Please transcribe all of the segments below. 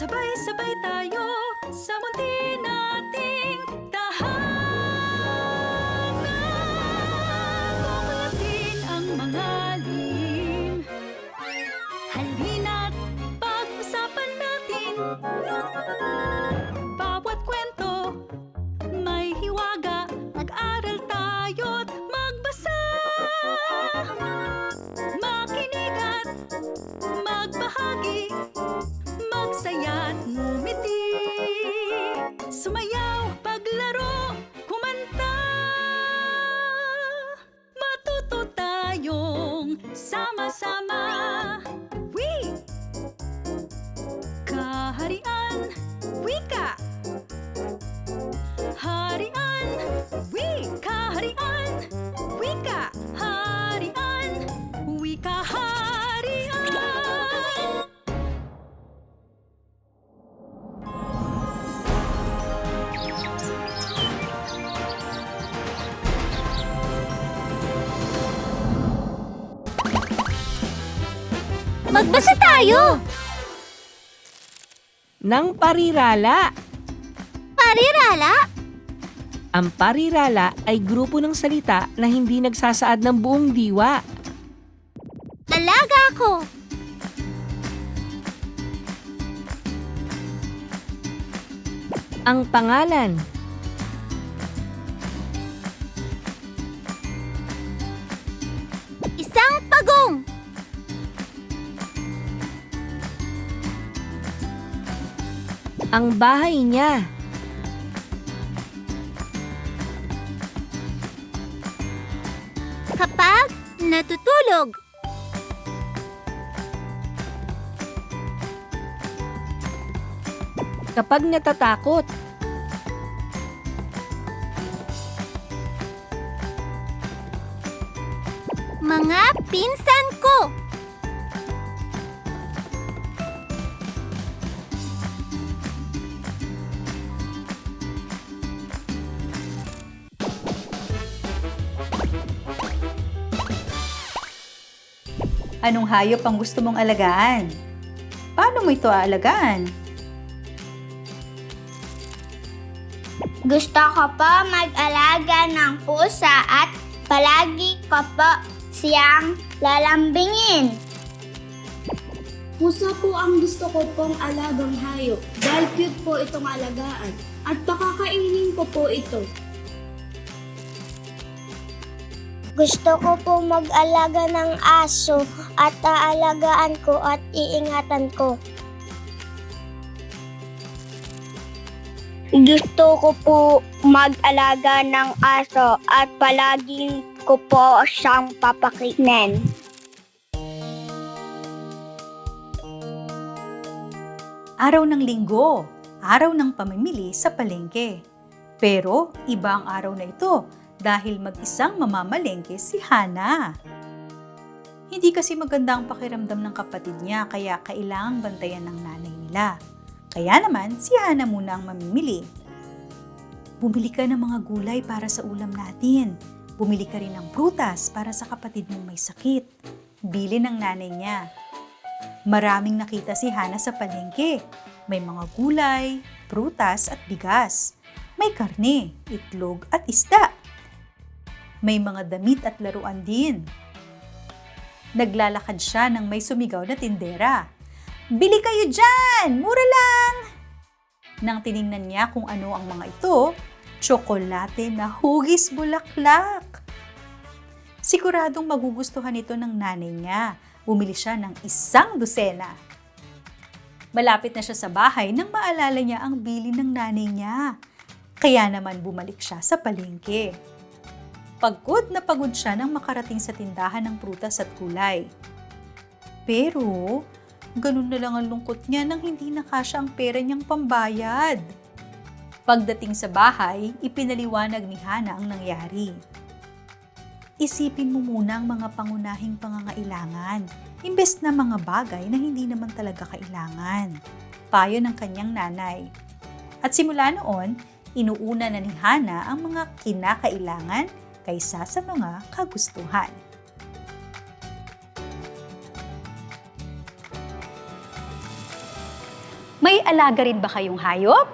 Sabay-sabay tayo sa munti nating tahanan. Tuklasin ang mga lihim. Halina't pag-usapan natin. Bawat kwento may hiwaga. Mag-aral tayo't magbasa. Makinig at magbahagi. Magsaya't ngumiti. Sumayaw, paglaro, kumanta. Matuto tayong sama-sama. Wee! Kaharian, wika. Harian, kaharian, wika. Harian, wika, harian. Magbasa tayo! Ng parirala. Parirala? Ang parirala ay grupo ng salita na hindi nagsasaad ng buong diwa. Alaga ako! Ang pangalan. Isang pagong! Ang bahay niya. Kapag natutulog. Kapag natatakot. Mga pinsan ko. Anong hayop ang gusto mong alagaan? Paano mo ito aalagaan? Gusto ko po mag-alaga ng pusa at palagi ko po siyang lalambingin. Pusa po ang gusto ko pong alagang hayop dahil cute po itong alagaan at pakakainin ko po ito. Gusto ko po mag-alaga ng aso at aalagaan ko at iingatan ko. Gusto ko po mag-alaga ng aso at palagi ko po siyang papakinggan. Araw ng linggo, araw ng pamimili sa palengke. Pero iba ang araw na ito dahil mag-isang mamamalengke si Hana. Hindi kasi maganda ang pakiramdam ng kapatid niya kaya kailangang bantayan ng nanay nila. Kaya naman si Hana muna ang mamimili. Bumili ka ng mga gulay para sa ulam natin. Bumili ka rin ng prutas para sa kapatid mong may sakit. Bili ng nanay niya. Maraming nakita si Hana sa palengke. May mga gulay, prutas at bigas. May karne, itlog at isda. May mga damit at laruan din. Naglalakad siya nang may sumigaw na tindera. Bili kayo dyan! Mura lang! Nang tiningnan niya kung ano ang mga ito, tsokolate na hugis bulaklak. Siguradong magugustuhan ito ng nanay niya. Bumili siya ng 1 dosena. Malapit na siya sa bahay nang maalala niya ang bili ng nanay niya. Kaya naman bumalik siya sa palengke. Pagod na pagod siya nang makarating sa tindahan ng prutas at gulay. Pero, ganun na lang ang lungkot niya nang hindi nakasya ang pera niyang pambayad. Pagdating sa bahay, ipinaliwanag ni Hana ang nangyari. Isipin mo muna ang mga pangunahing pangangailangan, imbes na mga bagay na hindi naman talaga kailangan. Payo ng kanyang nanay. At simula noon, inuuna na ni Hana ang mga kinakailangan kaysa sa mga kagustuhan. May May alaga rin ba kayong hayop?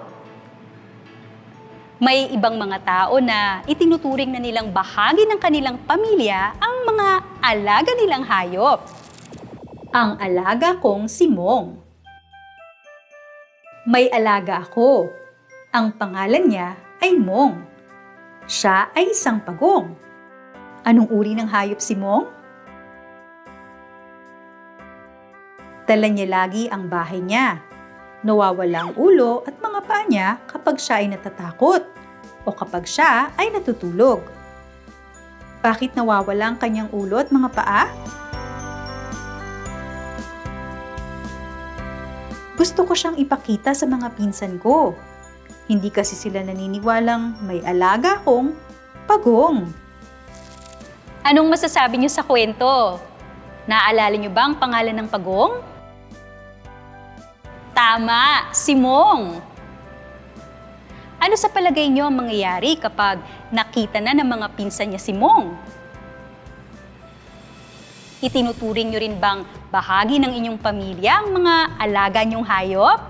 May ibang mga tao na itinuturing na nilang bahagi ng kanilang pamilya ang mga alaga nilang hayop. Ang alaga kong si Mong. May alaga ako. Ang pangalan niya ay Mong. Siya ay isang pagong. Anong uri ng hayop si Mong? Dala niya lagi ang bahay niya. Nawawala ang ulo at mga paa niya kapag siya ay natatakot o kapag siya ay natutulog. Bakit nawawala ang kanyang ulo at mga paa? Gusto ko siyang ipakita sa mga pinsan ko. Hindi kasi sila naniniwalang may alaga akong pagong. Anong masasabi niyo sa kwento? Naaalala niyo ba ang pangalan ng pagong? Tama, si Mong. Ano sa palagay niyo ang mangyayari kapag nakita na ng mga pinsan niya si Mong? Itinuturing niyo rin bang bahagi ng inyong pamilya ang mga alaga niyong hayop?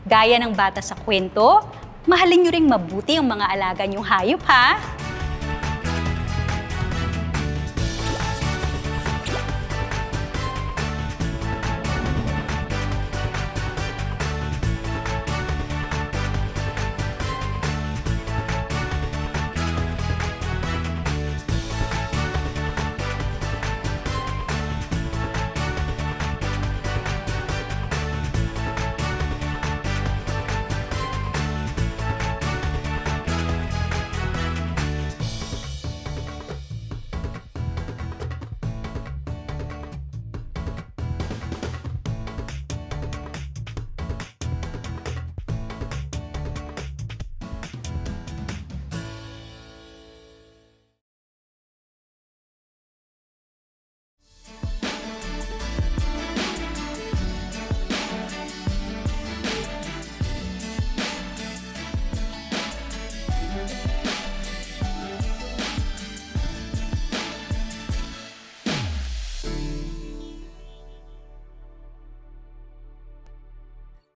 Gaya ng bata sa kwento, mahalin niyo ring mabuti ang mga alaga niyong hayop, ha?